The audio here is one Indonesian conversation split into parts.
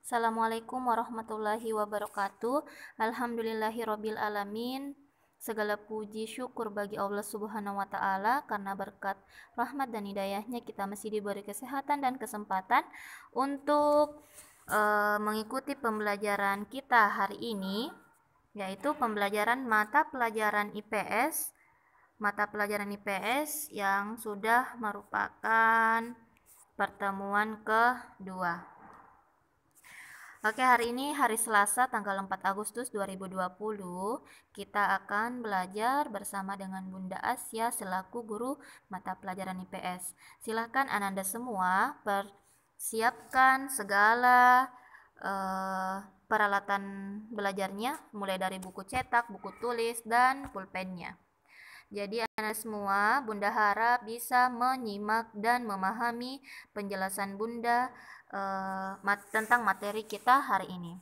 Assalamualaikum warahmatullahi wabarakatuh. Alhamdulillahirabbil alamin. Segala puji syukur bagi Allah Subhanahu wa taala karena berkat rahmat dan hidayahnya kita masih diberi kesehatan dan kesempatan untuk mengikuti pembelajaran kita hari ini, yaitu pembelajaran mata pelajaran IPS yang sudah merupakan pertemuan kedua. Oke, hari ini hari Selasa tanggal 4 Agustus 2020. Kita akan belajar bersama dengan Bunda Asya selaku guru mata pelajaran IPS. Silahkan Ananda semua persiapkan segala peralatan belajarnya, mulai dari buku cetak, buku tulis, dan pulpennya. Jadi Anda semua, Bunda harap bisa menyimak dan memahami penjelasan Bunda tentang materi kita hari ini.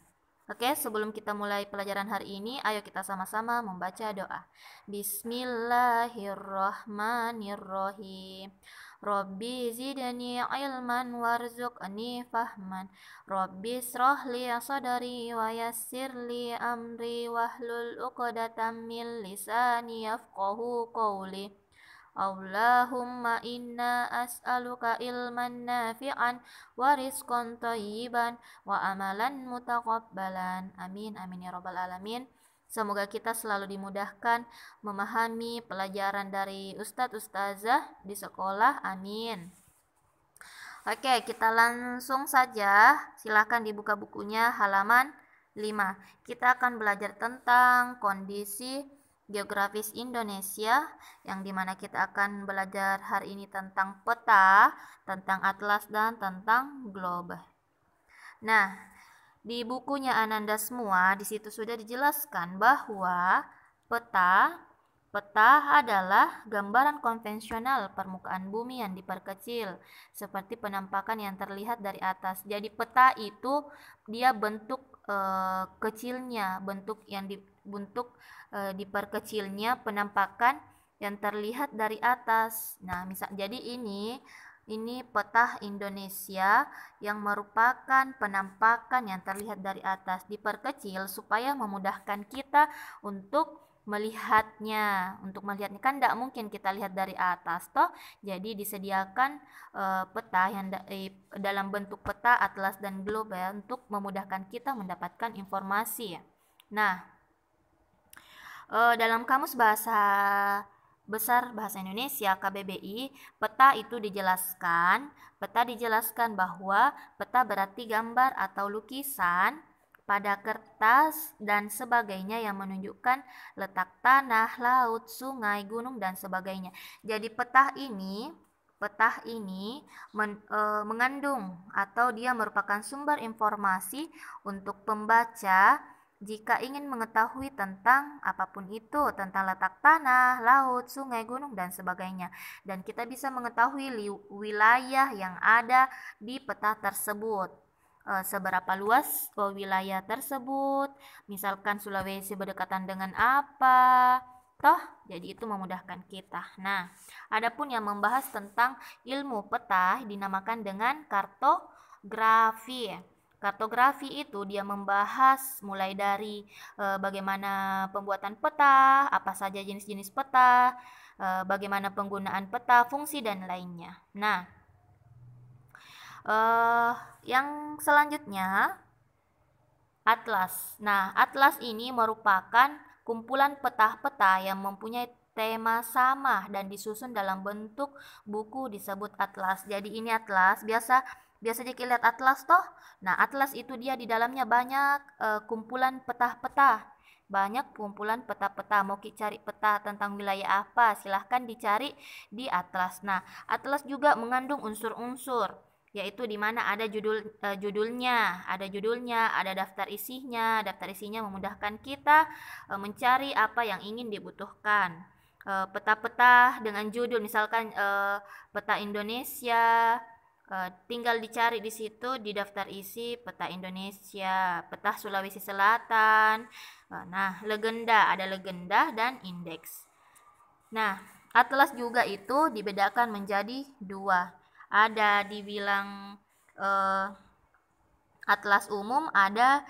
Oke, sebelum kita mulai pelajaran hari ini, ayo kita sama-sama membaca doa. Bismillahirrahmanirrahim. Rabbi zidni ilman warzuqni fahman. Rabbi shrah li sadri wa yassir li amri wahlul 'uqdatam min lisani yafqahu qawli. Allahumma inna as'aluka ilman nafi'an wa rizqan thayyiban wa amalan mutaqabbalan. Amin amin ya rabbal alamin. Semoga kita selalu dimudahkan memahami pelajaran dari ustadz ustazah di sekolah. Amin. Oke, kita langsung saja. Silakan dibuka bukunya halaman 5. Kita akan belajar tentang kondisi geografis Indonesia, yang dimana kita akan belajar hari ini tentang peta, tentang atlas, dan tentang globe. Nah, di bukunya Ananda semua, di situ sudah dijelaskan bahwa peta adalah gambaran konvensional permukaan bumi yang diperkecil, seperti penampakan yang terlihat dari atas. Jadi peta itu dia bentuk kecilnya, bentuk yang diperkecilnya penampakan yang terlihat dari atas. Nah, jadi ini peta Indonesia yang merupakan penampakan yang terlihat dari atas, diperkecil supaya memudahkan kita untuk melihatnya. Kan tidak mungkin kita lihat dari atas toh, jadi disediakan peta yang dalam bentuk peta, atlas, dan globe ya, untuk memudahkan kita mendapatkan informasi ya. Nah, dalam Kamus Bahasa Besar Bahasa Indonesia KBBI, peta dijelaskan bahwa peta berarti gambar atau lukisan pada kertas dan sebagainya yang menunjukkan letak tanah, laut, sungai, gunung, dan sebagainya. Jadi peta ini mengandung atau dia merupakan sumber informasi untuk pembaca jika ingin mengetahui tentang apapun itu, tentang letak tanah, laut, sungai, gunung, dan sebagainya. Dan kita bisa mengetahui wilayah yang ada di peta tersebut. Seberapa luas wilayah tersebut, misalkan Sulawesi berdekatan dengan apa, toh jadi itu memudahkan kita. Nah, adapun yang membahas tentang ilmu peta dinamakan dengan kartografi. Kartografi itu dia membahas mulai dari bagaimana pembuatan peta, apa saja jenis-jenis peta, bagaimana penggunaan peta, fungsi, dan lainnya. Nah, yang selanjutnya atlas. Nah, atlas ini merupakan kumpulan peta-peta yang mempunyai tema sama dan disusun dalam bentuk buku disebut atlas. Jadi ini atlas, biasa jika lihat atlas toh. Nah, atlas itu dia di dalamnya banyak kumpulan peta-peta. Banyak kumpulan peta-peta. Mau cari peta tentang wilayah apa, silahkan dicari di atlas. Nah, atlas juga mengandung unsur-unsur, yaitu di mana ada judulnya, ada daftar isinya. Daftar isinya memudahkan kita mencari apa yang ingin dibutuhkan. Peta-peta dengan judul, misalkan peta Indonesia, tinggal dicari di situ di daftar isi peta Indonesia, peta Sulawesi Selatan. Nah, ada legenda dan indeks. Nah, atlas juga itu dibedakan menjadi dua. Ada dibilang Atlas umum, ada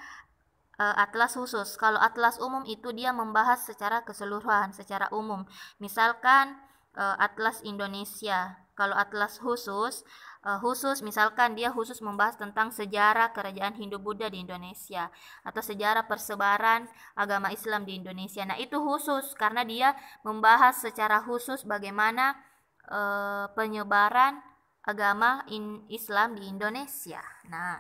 atlas khusus. Kalau atlas umum itu dia membahas secara keseluruhan, secara umum. Misalkan atlas Indonesia. Kalau atlas khusus, misalkan dia khusus membahas tentang sejarah kerajaan Hindu-Buddha di Indonesia atau sejarah persebaran agama Islam di Indonesia. Nah, itu khusus karena dia membahas secara khusus bagaimana penyebaran agama Islam di Indonesia. Nah,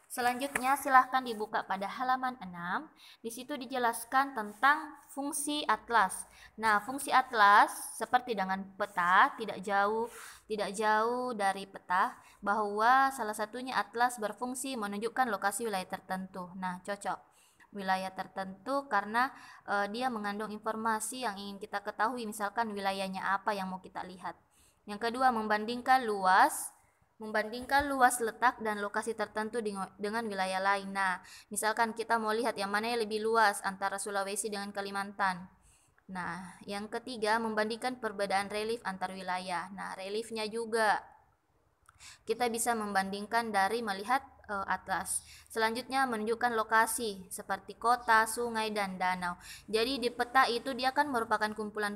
selanjutnya silahkan dibuka pada halaman 6. Di situ dijelaskan tentang fungsi atlas. Nah, fungsi atlas seperti dengan peta, tidak jauh dari peta, bahwa salah satunya atlas berfungsi menunjukkan lokasi wilayah tertentu. Nah, cocok wilayah tertentu karena dia mengandung informasi yang ingin kita ketahui, misalkan wilayahnya apa yang mau kita lihat. Yang kedua, membandingkan luas letak dan lokasi tertentu dengan wilayah lain. Nah, misalkan kita mau lihat yang mana yang lebih luas antara Sulawesi dengan Kalimantan. Nah, yang ketiga, membandingkan perbedaan relief antar wilayah. Nah, reliefnya juga kita bisa membandingkan dari melihat atlas. Selanjutnya menunjukkan lokasi seperti kota, sungai, dan danau. Jadi di peta itu dia kan merupakan kumpulan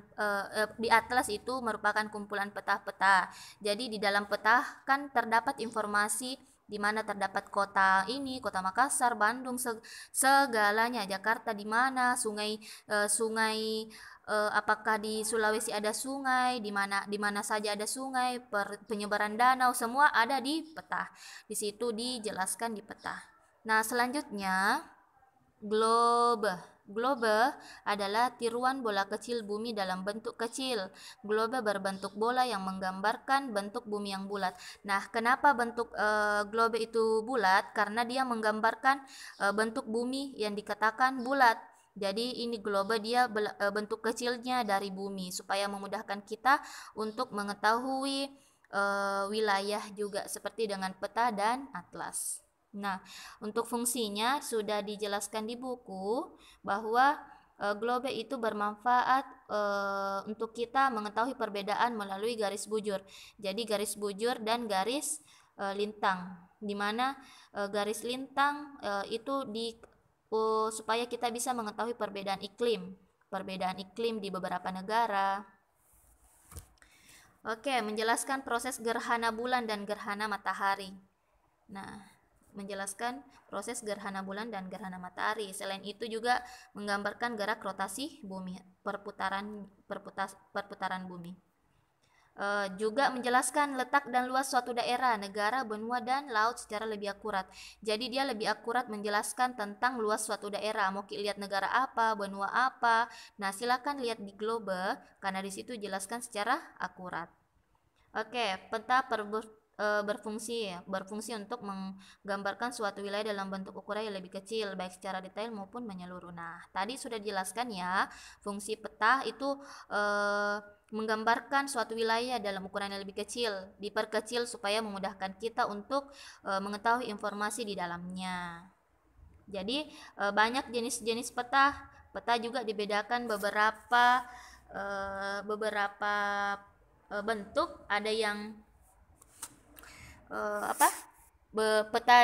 di atlas itu merupakan kumpulan peta-peta. Jadi di dalam peta kan terdapat informasi di mana terdapat kota ini, kota Makassar, Bandung, segalanya, Jakarta di mana, sungai apakah di Sulawesi ada sungai, di mana saja ada sungai, penyebaran danau, semua ada di peta. Di situ dijelaskan di peta. Nah, selanjutnya globe. Globe adalah tiruan bola kecil bumi dalam bentuk kecil. Globe berbentuk bola yang menggambarkan bentuk bumi yang bulat. Nah, kenapa bentuk globe itu bulat? Karena dia menggambarkan bentuk bumi yang dikatakan bulat. Jadi ini globe dia bentuk kecilnya dari bumi supaya memudahkan kita untuk mengetahui wilayah juga seperti dengan peta dan atlas. Nah, untuk fungsinya sudah dijelaskan di buku bahwa globe itu bermanfaat untuk kita mengetahui perbedaan melalui garis bujur. Jadi garis bujur dan garis lintang, di mana garis lintang itu supaya kita bisa mengetahui perbedaan iklim di beberapa negara. Oke, menjelaskan proses gerhana bulan dan gerhana matahari. Nah, menjelaskan proses gerhana bulan dan gerhana matahari. Selain itu juga menggambarkan gerak rotasi bumi, perputaran bumi. Juga menjelaskan letak dan luas suatu daerah, negara, benua, dan laut secara lebih akurat. Jadi dia lebih akurat menjelaskan tentang luas suatu daerah. Mau lihat negara apa, benua apa. Nah, silakan lihat di globe karena di situ jelaskan secara akurat. Oke, peta berfungsi untuk menggambarkan suatu wilayah dalam bentuk ukuran yang lebih kecil, baik secara detail maupun menyeluruh. Nah, tadi sudah dijelaskan ya, fungsi peta itu menggambarkan suatu wilayah dalam ukuran yang lebih kecil, diperkecil supaya memudahkan kita untuk mengetahui informasi di dalamnya. Jadi banyak jenis-jenis peta. Peta juga dibedakan beberapa bentuk. Ada yang peta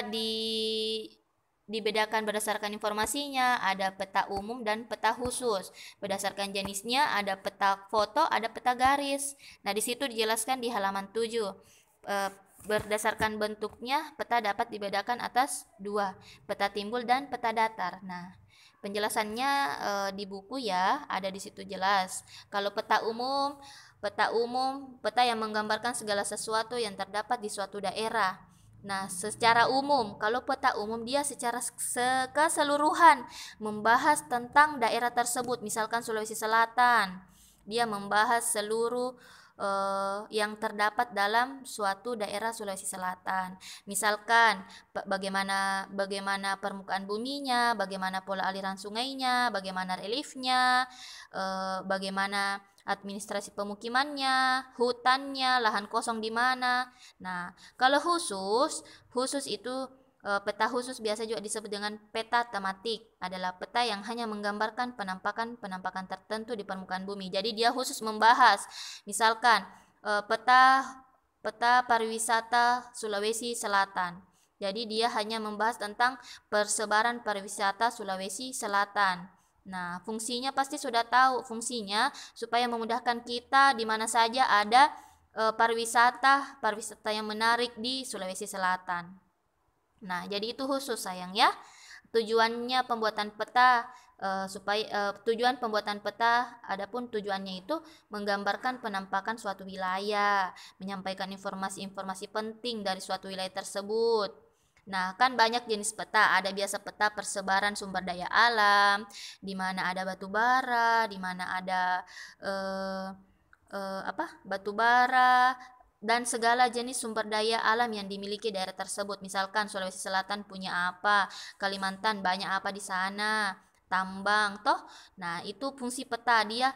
dibedakan berdasarkan informasinya, ada peta umum dan peta khusus. Berdasarkan jenisnya ada peta foto, ada peta garis. Nah, di situ dijelaskan di halaman 7. Berdasarkan bentuknya, peta dapat dibedakan atas 2, peta timbul dan peta datar. Nah, penjelasannya di buku ya, ada di situ jelas. Kalau peta umum, peta yang menggambarkan segala sesuatu yang terdapat di suatu daerah. Nah, secara umum, kalau peta umum dia secara keseluruhan membahas tentang daerah tersebut. Misalkan Sulawesi Selatan, dia membahas seluruh yang terdapat dalam suatu daerah Sulawesi Selatan. Misalkan bagaimana permukaan buminya, bagaimana pola aliran sungainya, bagaimana reliefnya, bagaimana administrasi pemukimannya, hutannya, lahan kosong di mana. Nah, kalau khusus itu peta khusus biasa juga disebut dengan peta tematik, adalah peta yang hanya menggambarkan penampakan tertentu di permukaan bumi. Jadi dia khusus membahas, misalkan peta pariwisata Sulawesi Selatan. Jadi dia hanya membahas tentang persebaran pariwisata Sulawesi Selatan. Nah, fungsinya pasti sudah tahu, fungsinya supaya memudahkan kita di mana saja ada pariwisata yang menarik di Sulawesi Selatan. Nah, jadi itu khusus sayang ya. Tujuannya pembuatan peta tujuan pembuatan peta, adapun tujuannya itu menggambarkan penampakan suatu wilayah, menyampaikan informasi-informasi penting dari suatu wilayah tersebut. Nah, kan banyak jenis peta. Ada biasa peta persebaran sumber daya alam, di mana ada batu bara, di mana ada batu bara dan segala jenis sumber daya alam yang dimiliki daerah tersebut. Misalkan Sulawesi Selatan punya apa, Kalimantan banyak apa di sana, tambang toh. Nah, itu fungsi peta, dia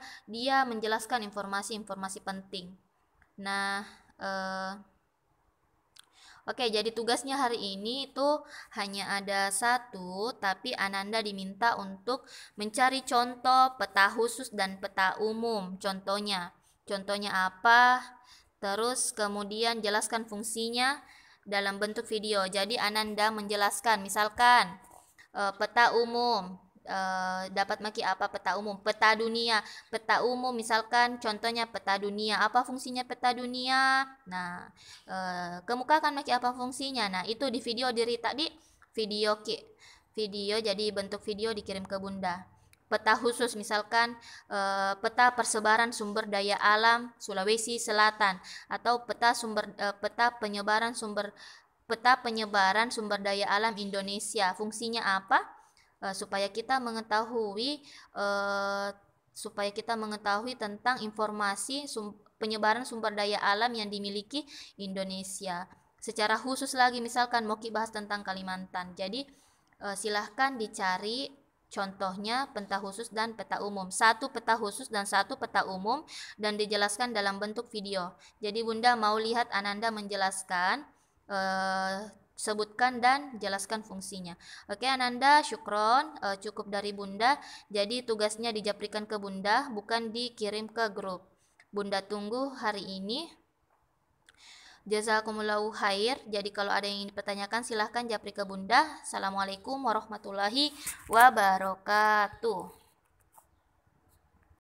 menjelaskan informasi-informasi penting. Nah, oke, jadi tugasnya hari ini itu hanya ada satu, tapi Ananda diminta untuk mencari contoh peta khusus dan peta umum. Contohnya apa? Terus kemudian jelaskan fungsinya dalam bentuk video. Jadi Ananda menjelaskan, misalkan peta umum. Dapat maki apa peta umum? Peta dunia. Peta umum misalkan contohnya peta dunia. Apa fungsinya peta dunia? Nah, kemukakan maki apa fungsinya. Nah, itu di video diri tadi video jadi bentuk video dikirim ke Bunda. Peta khusus misalkan peta persebaran sumber daya alam Sulawesi Selatan atau peta penyebaran sumber daya alam Indonesia. Fungsinya apa? Supaya kita mengetahui tentang informasi penyebaran sumber daya alam yang dimiliki Indonesia. Secara khusus lagi misalkan mau bahas tentang Kalimantan. Jadi silahkan dicari contohnya peta khusus dan peta umum. Satu peta khusus dan satu peta umum dan dijelaskan dalam bentuk video. Jadi Bunda mau lihat Ananda menjelaskan, sebutkan dan jelaskan fungsinya. Oke Ananda, syukron, cukup dari Bunda. Jadi tugasnya dijaprikan ke Bunda, bukan dikirim ke grup. Bunda tunggu hari ini. Jazakumullahu khair. Jadi kalau ada yang ingin dipertanyakan silahkan japri ke Bunda. Assalamualaikum warahmatullahi wabarakatuh.